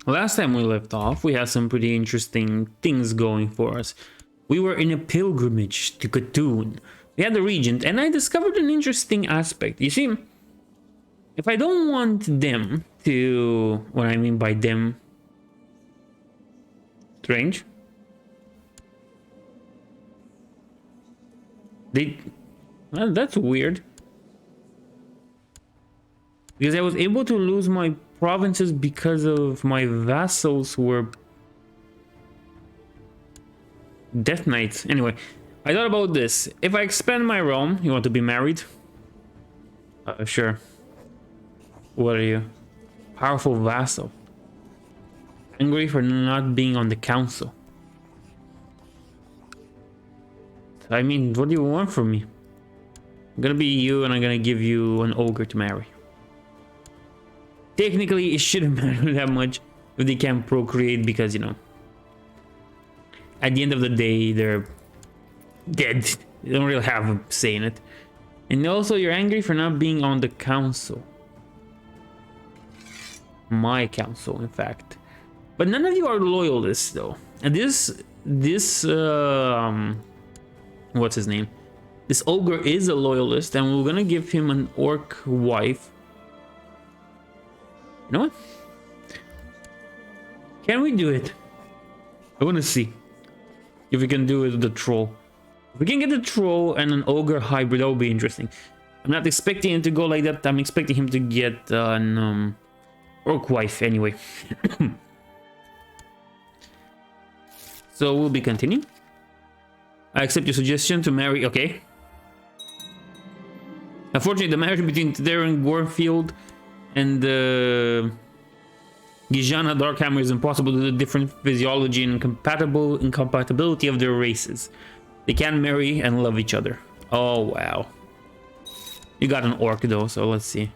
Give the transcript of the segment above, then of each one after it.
Last time we left off, we had some pretty interesting things going for us. We were in a pilgrimage to Khotun. We had the regent, and I discovered an interesting aspect. You see, if I don't want them to... What I mean by them... Strange. Well, that's weird. Because I was able to lose my provinces because of my vassals who were Death Knights. Anyway, I thought about this. If I expand my realm, you want to be married? Sure. What are you? Powerful vassal. Angry for not being on the council. I mean, what do you want from me? I'm gonna be you and I'm gonna give you an ogre to marry. Technically, it shouldn't matter that much if they can't procreate because, you know, at the end of the day, they're dead. They don't really have a say in it. And also, you're angry for not being on the council. My council, in fact. But none of you are loyalists, though. And what's his name? This ogre is a loyalist, and we're gonna give him an orc wife. You know what? Can we do it? I want to see if we can do it with the troll. If we can get the troll and an ogre hybrid, that would be interesting. I'm not expecting him to go like that. I'm expecting him to get an orc wife anyway. So we'll be continuing. I accept your suggestion to marry. Okay. Unfortunately, the marriage between Darren Gorfield and Gijana Darkhammer is impossible due to the different physiology and incompatibility of their races. They can marry and love each other. Oh, wow. You got an orc though, so let's see.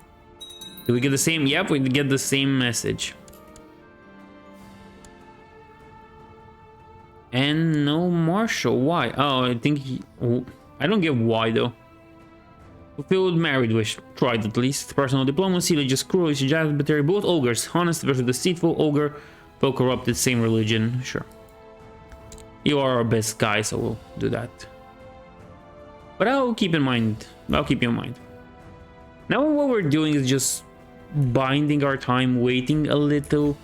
Do we get the same? Yep, we get the same message. And no Marshall. Why? Oh, I think I don't get why though. Fulfilled married wish. Tried at least. Personal diplomacy, religious cruelty, judgmentary, both ogres. Honest versus deceitful ogre. Both corrupted, same religion. Sure. You are our best guy, so we'll do that. But I'll keep in mind. I'll keep you in mind. Now what we're doing is just binding our time, waiting a little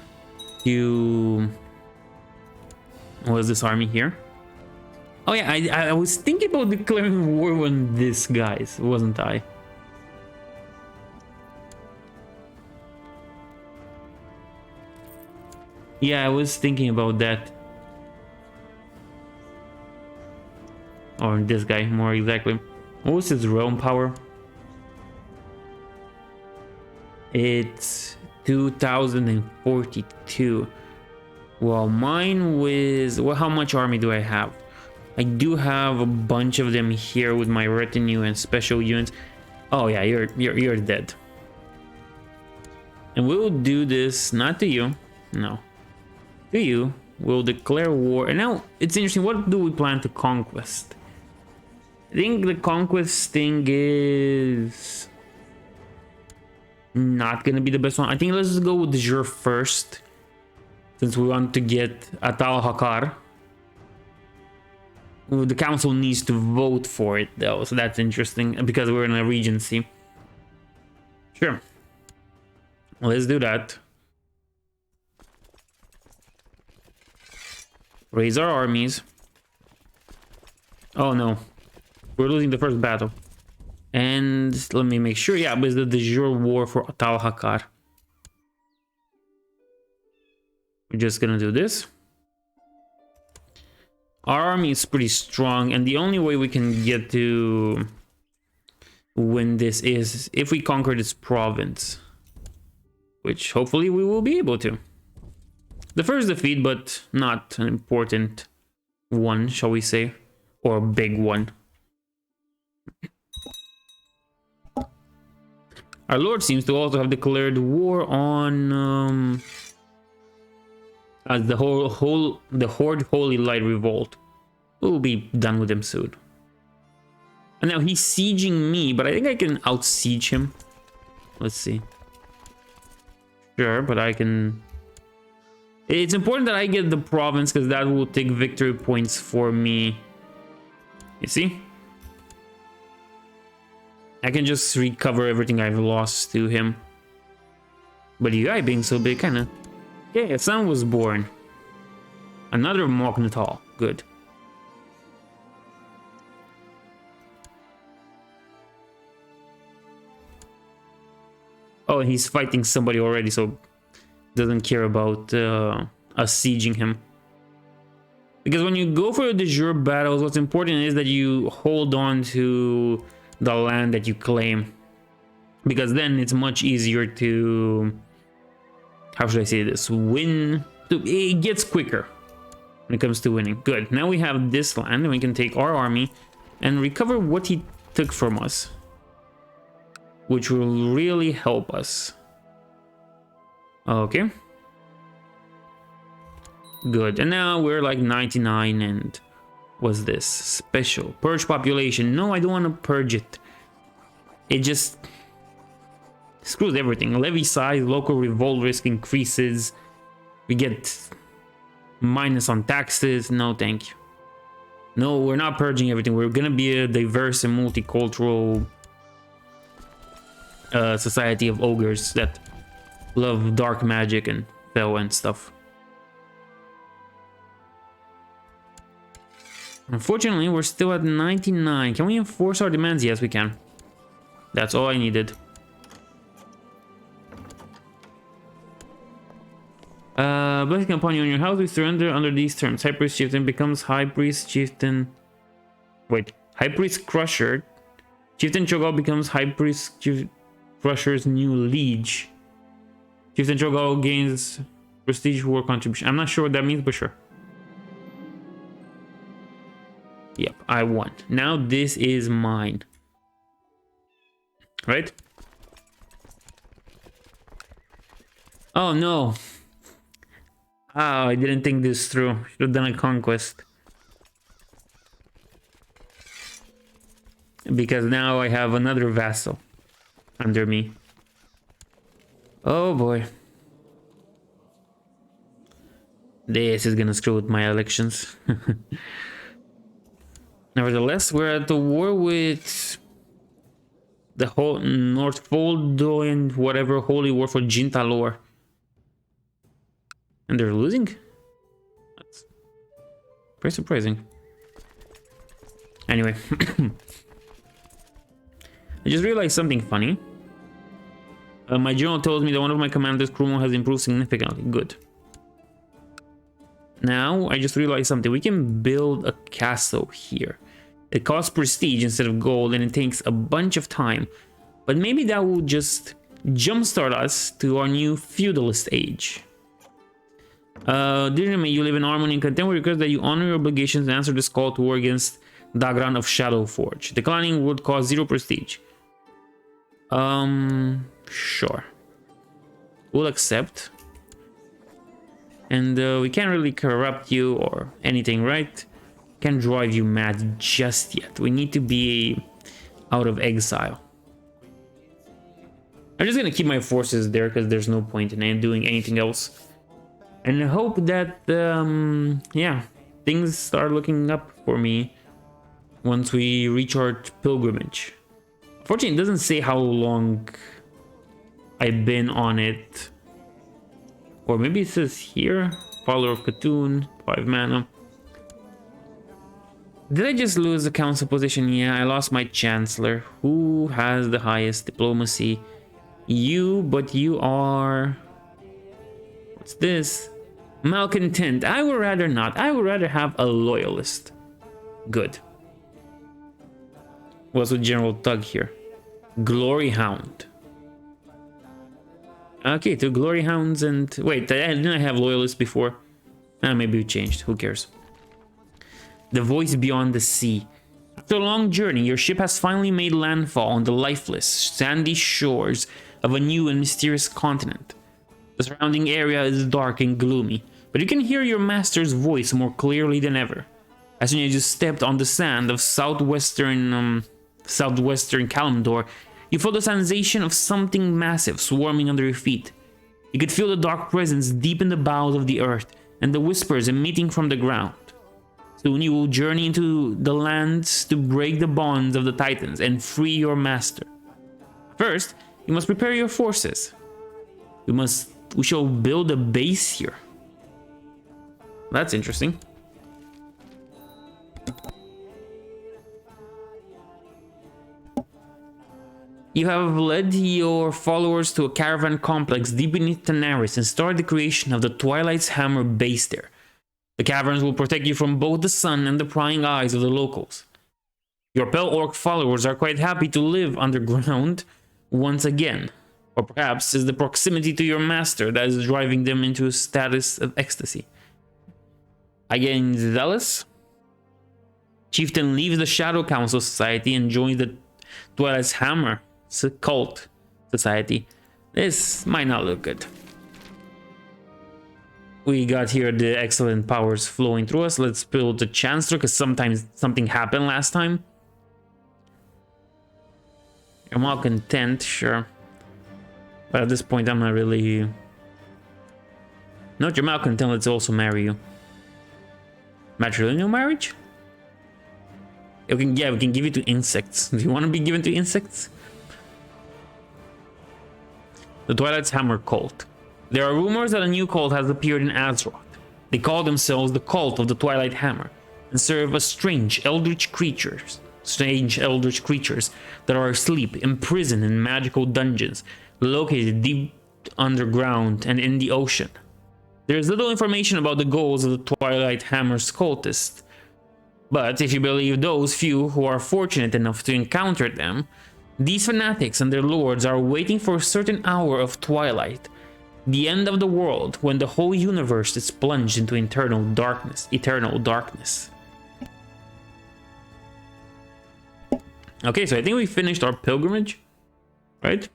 to... What is this army here? Oh yeah, I was thinking about declaring war on this, guys, wasn't I? Yeah, I was thinking about that. Or this guy, more exactly. What was his realm power? It's 2042. Well, mine was... Well, how much army do I have? I do have a bunch of them here with my retinue and special units. Oh yeah, you're dead. And we'll do this not to you, no. To you, we'll declare war. And now it's interesting. What do we plan to conquest? I think the conquest thing is not gonna be the best one. I think let's just go with Jur first, since we want to get Atal Hakar. The council needs to vote for it though, so that's interesting because we're in a regency. Sure. Let's do that. Raise our armies. Oh no. We're losing the first battle. And let me make sure. Yeah, but it's the de jure war for Atal Hakar. We're just gonna do this. Our army is pretty strong, and the only way we can get to win this is if we conquer this province. Which hopefully we will be able to. The first defeat, but not an important one, shall we say. Or a big one. Our lord seems to also have declared war on... the Horde Holy Light Revolt. We'll be done with him soon. And now he's sieging me, but I think I can out-siege him. Let's see. Sure, but I can It's important that I get the province because that will take victory points for me. You see? I can just recover everything I've lost to him. But you guy being so big, kinda. Okay, a son was born. Another Moknatal. Good. Oh, and he's fighting somebody already, so doesn't care about us sieging him. Because when you go for the de jure battles, what's important is that you hold on to the land that you claim. Because then it's much easier to... How should I say this? Win. It gets quicker when it comes to winning. Good. Now we have this land and we can take our army and recover what he took from us. Which will really help us. Okay. Good. And now we're like 99 and... What's this? Special. Purge population. No, I don't want to purge it. It just... screws everything. Levy size, local revolt risk increases. We get... minus on taxes. No, thank you. No, we're not purging everything. We're gonna be a diverse and multicultural... society of ogres that love dark magic and spell and stuff. Unfortunately, we're still at 99. Can we enforce our demands? Yes, we can. That's all I needed. Blessing upon you and your house, we surrender under these terms. High Priest Chieftain becomes High Priest Chieftain. Wait, High Priest Crusher. Chieftain Cho'gall becomes High Priest Crusher's new liege. Chieftain Cho'gall gains prestige war contribution. I'm not sure what that means, but sure. Yep, I won. Now this is mine. Right? Oh no. Oh, I didn't think this through. Should have done a conquest. Because now I have another vassal under me. Oh boy. This is gonna screw with my elections. Nevertheless, we're at the war with the whole North Foldo and whatever holy war for Jintalor. And they're losing? That's pretty surprising. Anyway. I just realized something funny. My general tells me that one of my commanders, Krumo, has improved significantly. Good. Now, I just realized something. We can build a castle here. It costs prestige instead of gold, and it takes a bunch of time. But maybe that will just jumpstart us to our new feudalist age. Dear may you live in harmony and content. We request that you honor your obligations and answer this call to war against Dagran of Shadowforge. Declining would cost 0 prestige. Sure. We'll accept. And we can't really corrupt you or anything, right? Can't drive you mad just yet. We need to be out of exile. I'm just gonna keep my forces there because there's no point in doing anything else. And I hope that, yeah, things start looking up for me once we reach our pilgrimage. Unfortunately, it doesn't say how long I've been on it. Or maybe it says here, Follower of Khatoon, 5 mana. Did I just lose the council position? Yeah, I lost my chancellor. Who has the highest diplomacy? You, but you are... What's this? Malcontent. I would rather not. I would rather have a loyalist. Good. What's with General Tug here? Glory Hound. Okay, 2 Glory Hounds and... Wait, didn't I have loyalists before? Maybe we changed. Who cares? The voice beyond the sea. After a long journey, your ship has finally made landfall on the lifeless, sandy shores of a new and mysterious continent. The surrounding area is dark and gloomy, but you can hear your master's voice more clearly than ever. As soon as you stepped on the sand of southwestern Kalimdor, you felt the sensation of something massive swarming under your feet. You could feel the dark presence deep in the bowels of the earth and the whispers emitting from the ground. Soon you will journey into the lands to break the bonds of the Titans and free your master. First, you must prepare your forces. We shall build a base here. That's interesting. You have led your followers to a caravan complex deep beneath Tanaris and started the creation of the Twilight's Hammer base there. The caverns will protect you from both the sun and the prying eyes of the locals. Your Pale Orc followers are quite happy to live underground once again. Or perhaps it's the proximity to your master that is driving them into a status of ecstasy. Again, zealous. Chieftain leaves the Shadow Council Society and joins the Twilight's Hammer cult society. This might not look good. We got here the excellent powers flowing through us. Let's build the Chancellor because sometimes something happened last time. I'm all content, sure. But at this point I'm not really... No, you're malcontent, let's also marry you. Matrilineal marriage? We can give you to insects. Do you want to be given to insects? The Twilight's Hammer cult. There are rumors that a new cult has appeared in Azeroth. They call themselves the Cult of the Twilight Hammer and serve as strange eldritch creatures that are asleep, imprisoned in magical dungeons located deep underground and in the ocean. There is little information about the goals of the Twilight Hammer's cultists, but if you believe those few who are fortunate enough to encounter them, these fanatics and their lords are waiting for a certain hour of twilight, the end of the world, when the whole universe is plunged into eternal darkness. Okay, so I think we finished our pilgrimage, right?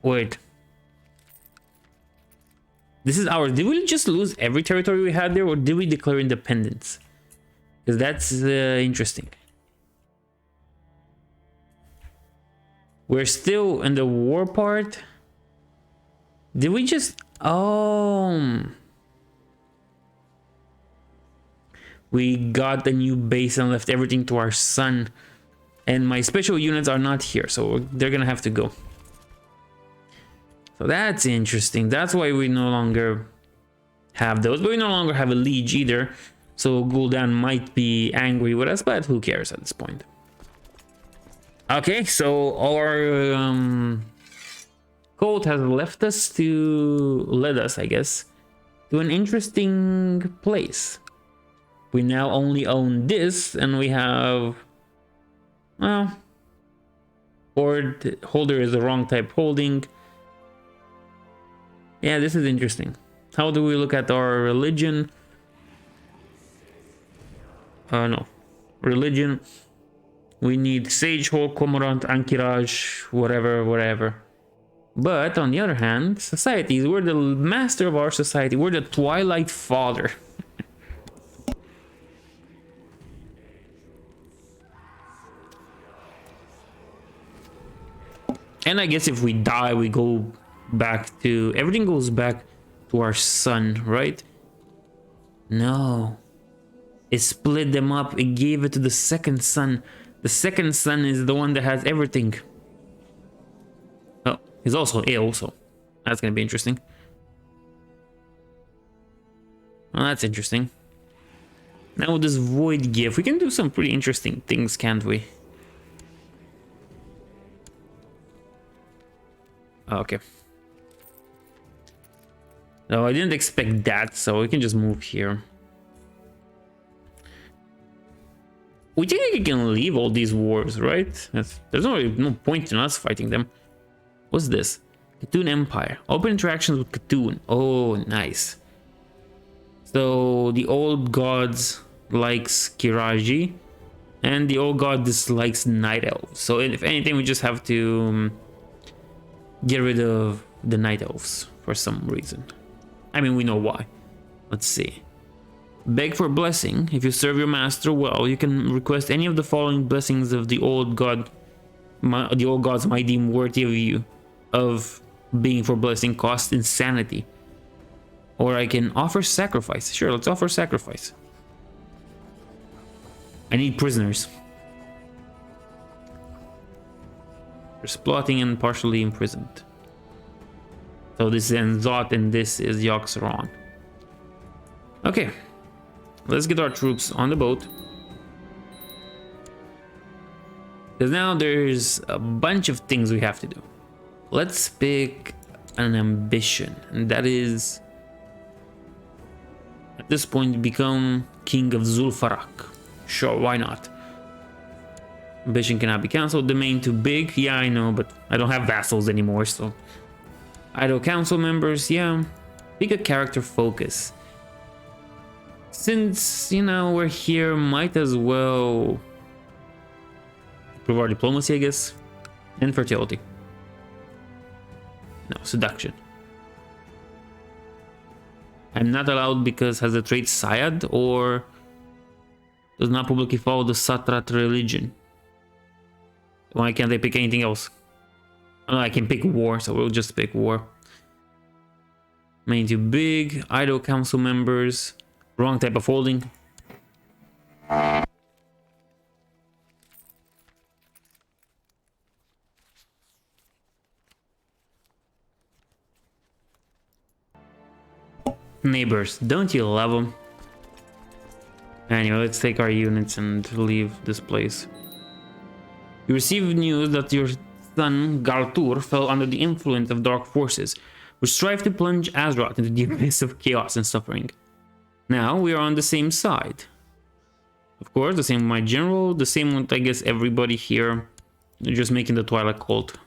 Wait. This is ours. Did we just lose every territory we had there, or did we declare independence? Because that's interesting. We're still in the war part. Did we just... Oh... We got the new base and left everything to our son. And my special units are not here, so they're gonna have to go. So that's interesting. That's why we no longer have those. But we no longer have a liege either. So Gul'dan might be angry with us, but who cares at this point? Okay, so our cult has led us, I guess, to an interesting place. We now only own this, and we have, well, holder is the wrong type holding. Yeah, this is interesting. How do we look at our religion? No. Religion. We need Sage, Hall, Cormorant, Ankiraj, whatever. But on the other hand, societies, we're the master of our society. We're the Twilight Father. And I guess if we die, we go back to... Everything goes back to our son, right? No. It split them up. It gave it to the second son. The second son is the one that has everything. Oh, he's also ill, so that's gonna be interesting. Well, that's interesting. Now with this void gift, we can do some pretty interesting things, can't we? Okay. No, I didn't expect that, so we can just move here. We think we can leave all these wars, right? There's no point in us fighting them. What's this? Khatoon Empire. Open interactions with Khatoon. Oh, nice. So the old gods likes Kiraji, and the old god dislikes Night Elves. So if anything, we just have to get rid of the Night Elves for some reason. I mean, we know why. Let's see. Beg for blessing. If you serve your master well, you can request any of the following blessings of the old god the old gods might deem worthy of you, of being for blessing cost insanity. Or I can offer sacrifice. Sure, let's offer sacrifice. I need prisoners. There's plotting and partially imprisoned. So this is Azeroth and this is Yogg-Saron. Okay, let's get our troops on the boat. Because now there's a bunch of things we have to do. Let's pick an ambition, and that is, at this point, become King of Zul'Farrak. Sure, why not? Ambition cannot be cancelled. Domain too big. Yeah, I know, but I don't have vassals anymore, so. Idle council members, yeah. Pick a character focus. Since, you know, we're here, might as well improve our diplomacy, I guess. And fertility. No, seduction. I'm not allowed because has the trait Syad or does not publicly follow the Satrat religion. Why can't they pick anything else? Oh, I can pick war, so we'll just pick war. Main too big, idle council members, wrong type of holding. Neighbors, don't you love them? Anyway, let's take our units and leave this place. You received news that your son Galtur fell under the influence of dark forces, which strive to plunge Azeroth into the abyss of chaos and suffering. Now we are on the same side. Of course, the same with my general, the same with, I guess, everybody here. They're just making the Twilight cult.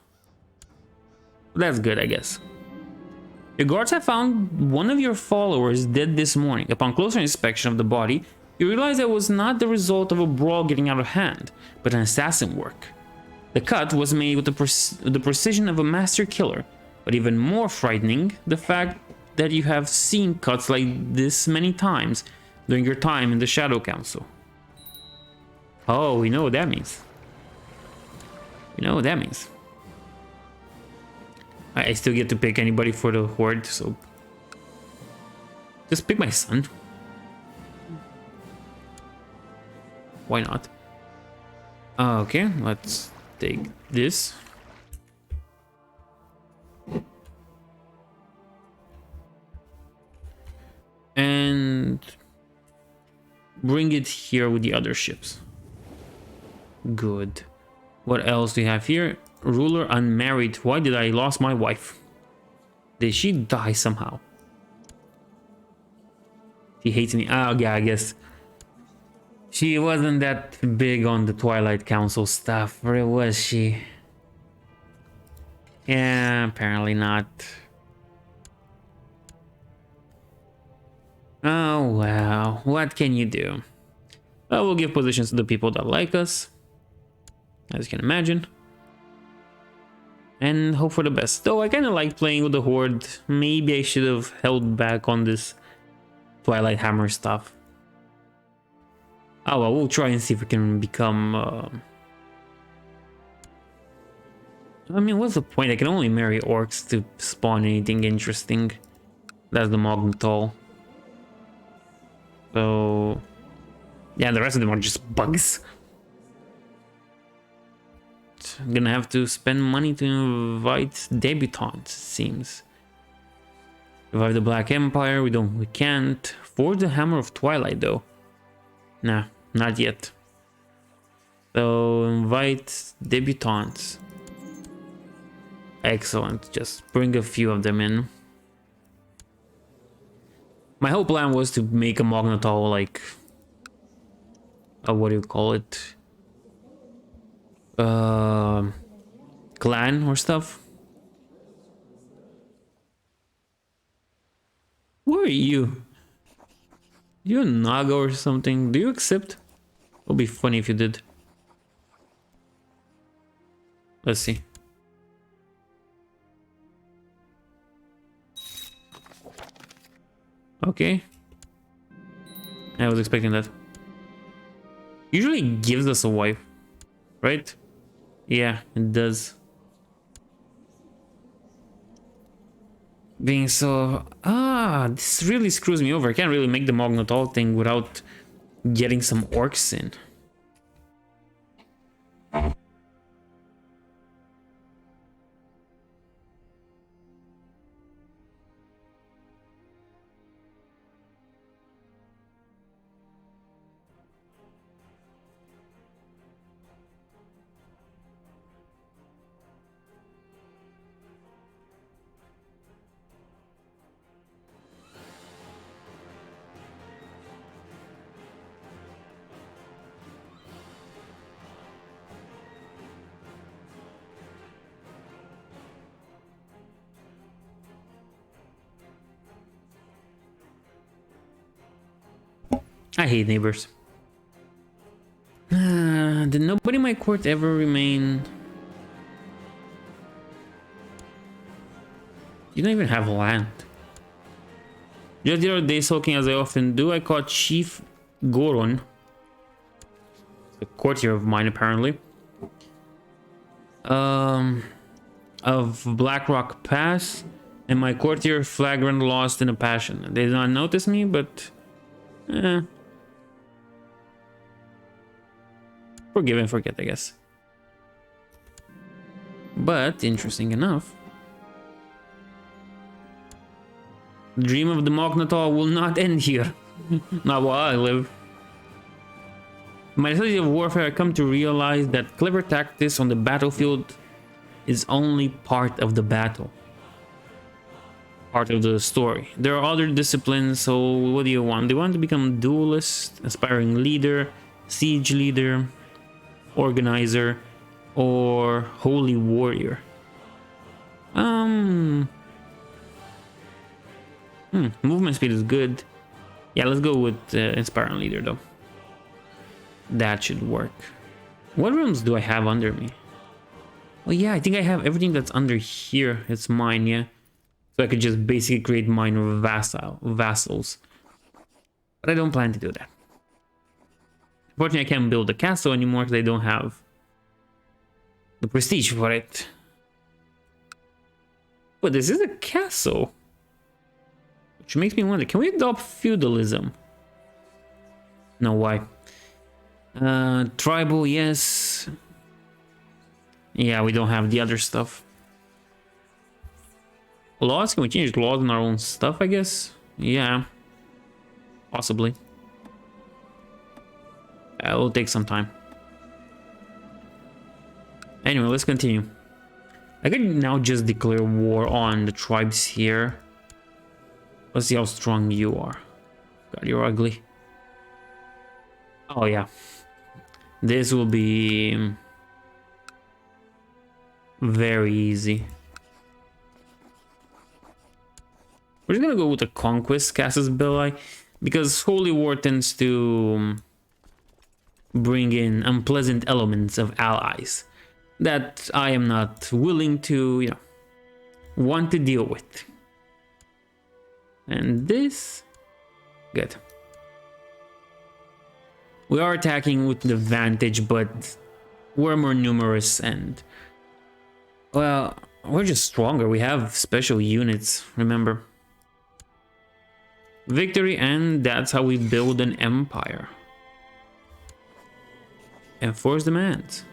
That's good, I guess. Your guards have found one of your followers dead this morning. Upon closer inspection of the body, you realize that it was not the result of a brawl getting out of hand, but an assassin work. The cut was made with the precision of a master killer, but even more frightening, the fact that you have seen cuts like this many times during your time in the Shadow Council. Oh, we know what that means. We know what that means. I still get to pick anybody for the Horde, so just pick my son. Why not? Okay, let's take this. And bring it here with the other ships. Good. What else do we have here? Ruler unmarried. Why did I lost my wife? Did she die somehow? She hates me. Oh yeah, I guess she wasn't that big on the Twilight Council stuff, or was she? Yeah, apparently not. Oh well, what can you do? Well, we'll give positions to the people that like us, as you can imagine. And hope for the best. Though I kind of like playing with the Horde. Maybe I should have held back on this Twilight Hammer stuff. Oh well, we'll try and see if we can become... I mean, what's the point? I can only marry orcs to spawn anything interesting. That's the Mognatal. So... yeah, the rest of them are just bugs. I'm gonna have to spend money to invite debutantes, it seems. Revive the Black Empire, we can't. Forge the Hammer of Twilight though. Nah, not yet. So invite debutantes. Excellent, just bring a few of them in. My whole plan was to make a Mognatal like what do you call it? Clan or stuff. Who are you? You a Naga or something? Do you accept? It would be funny if you did. Let's see. Okay. I was expecting that. Usually gives us a wife, right? Yeah, it does. Being so... this really screws me over. I can't really make the Mognotal thing without getting some orcs in. I hate neighbors. Did nobody in my court ever remain... You don't even have land. Just the other day, sulking as I often do, I caught Chief Goron, a courtier of mine apparently, of Blackrock Pass, and my courtier flagrant lost in a passion. They did not notice me, but forgive and forget, I guess. But interesting enough, the dream of the Mognotal will not end here. Not while I live. In my study of warfare, I come to realize that clever tactics on the battlefield is only part of the battle. Part of the story. There are other disciplines, so what do you want? Do you want to become duelist, aspiring leader, siege leader, organizer, or holy warrior? Movement speed is good. Yeah, let's go with inspiring leader though. That should work. What rooms do I have under me? Oh yeah, I think I have everything that's under here. It's mine, yeah. So I could just basically create minor vassals. But I don't plan to do that. Unfortunately, I can't build a castle anymore because I don't have the prestige for it. But this is a castle. Which makes me wonder, can we adopt feudalism? No, why? Tribal, yes. Yeah, we don't have the other stuff. Laws? Can we change laws in our own stuff, I guess? Yeah. Possibly. It will take some time. Anyway, let's continue. I could now just declare war on the tribes here. Let's see how strong you are. God, you're ugly. Oh, yeah. This will be very easy. We're just gonna go with the Conquest Casus Belli, because Holy War tends to bring in unpleasant elements of allies that I am not willing to, want to deal with. And this, good. We are attacking with an advantage, but we're more numerous and, well, we're just stronger. We have special units, remember. Victory, and that's how we build an empire. Enforce demands.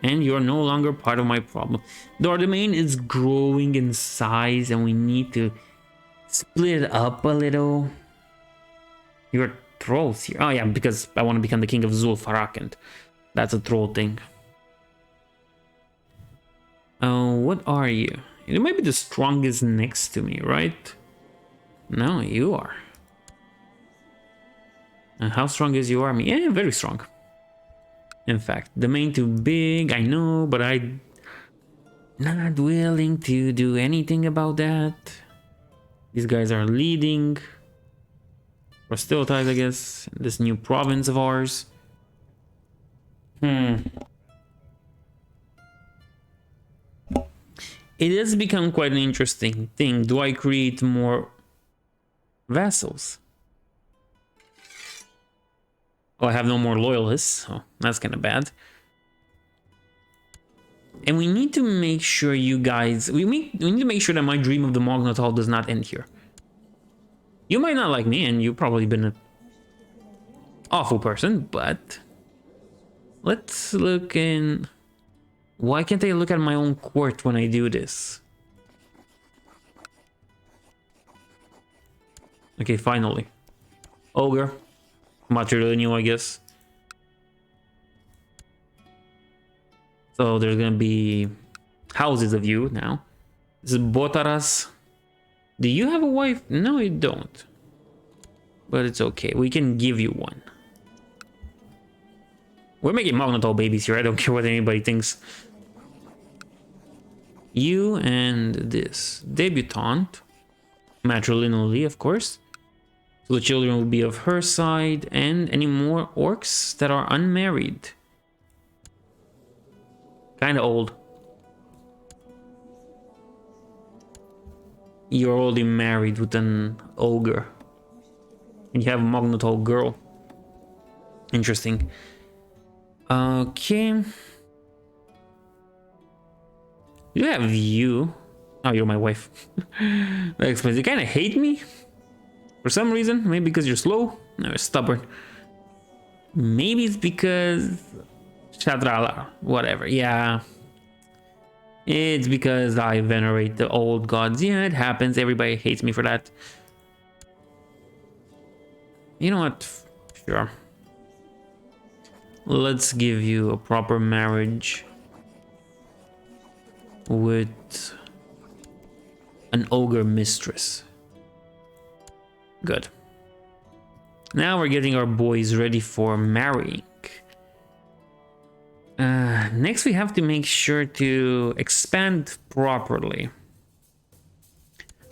And you're no longer part of my problem. Our domain is growing in size and we need to split it up a little. You're trolls here. Oh yeah, because I want to become the king of Zul'Farrak, and that's a troll thing. What are you? You might be the strongest next to me, right? No, you are. And how strong is your army? Yeah, very strong. In fact, domain too big, I know, but I'm not willing to do anything about that. These guys are leading. Hostilities, I guess, in this new province of ours. It has become quite an interesting thing. Do I create more vassals? Oh, I have no more loyalists. Oh, that's kind of bad. And we need to make sure you guys... We need to make sure that my dream of the Mognothal does not end here. You might not like me, and you've probably been an awful person, but... Let's look in... Why can't I look at my own court when I do this? Okay, finally. Ogre. Mucher than you, I guess. So there's gonna be houses of you now. This is Botaras. Do you have a wife? No, you don't. But it's okay. We can give you one. We're making Mognothal babies here. I don't care what anybody thinks. You and this debutante. Matrilineally, of course. So the children will be of her side. And any more orcs that are unmarried. Kind of old. You're already married with an ogre. And you have a Mognothal girl. Interesting. Okay. You have you. Oh, you're my wife. That explains. You kind of hate me for some reason. Maybe because you're slow. No, you're stubborn. Maybe it's because Shadrala. Whatever. Yeah. It's because I venerate the old gods. Yeah, it happens. Everybody hates me for that. You know what? Sure. Let's give you a proper marriage with an ogre mistress. Good. Now we're getting our boys ready for marrying. Next we have to make sure to expand properly.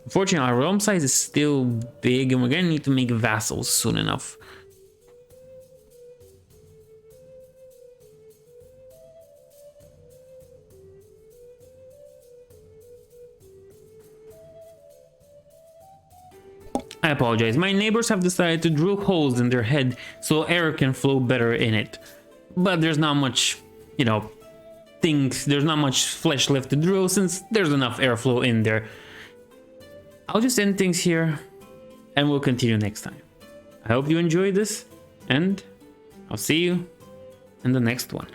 Unfortunately, our realm size is still big and we're gonna need to make vassals soon enough. I apologize. My neighbors have decided to drill holes in their head so air can flow better in it. But there's not much, you know, there's not much flesh left to drill since there's enough airflow in there. I'll just end things here and we'll continue next time. I hope you enjoyed this and I'll see you in the next one.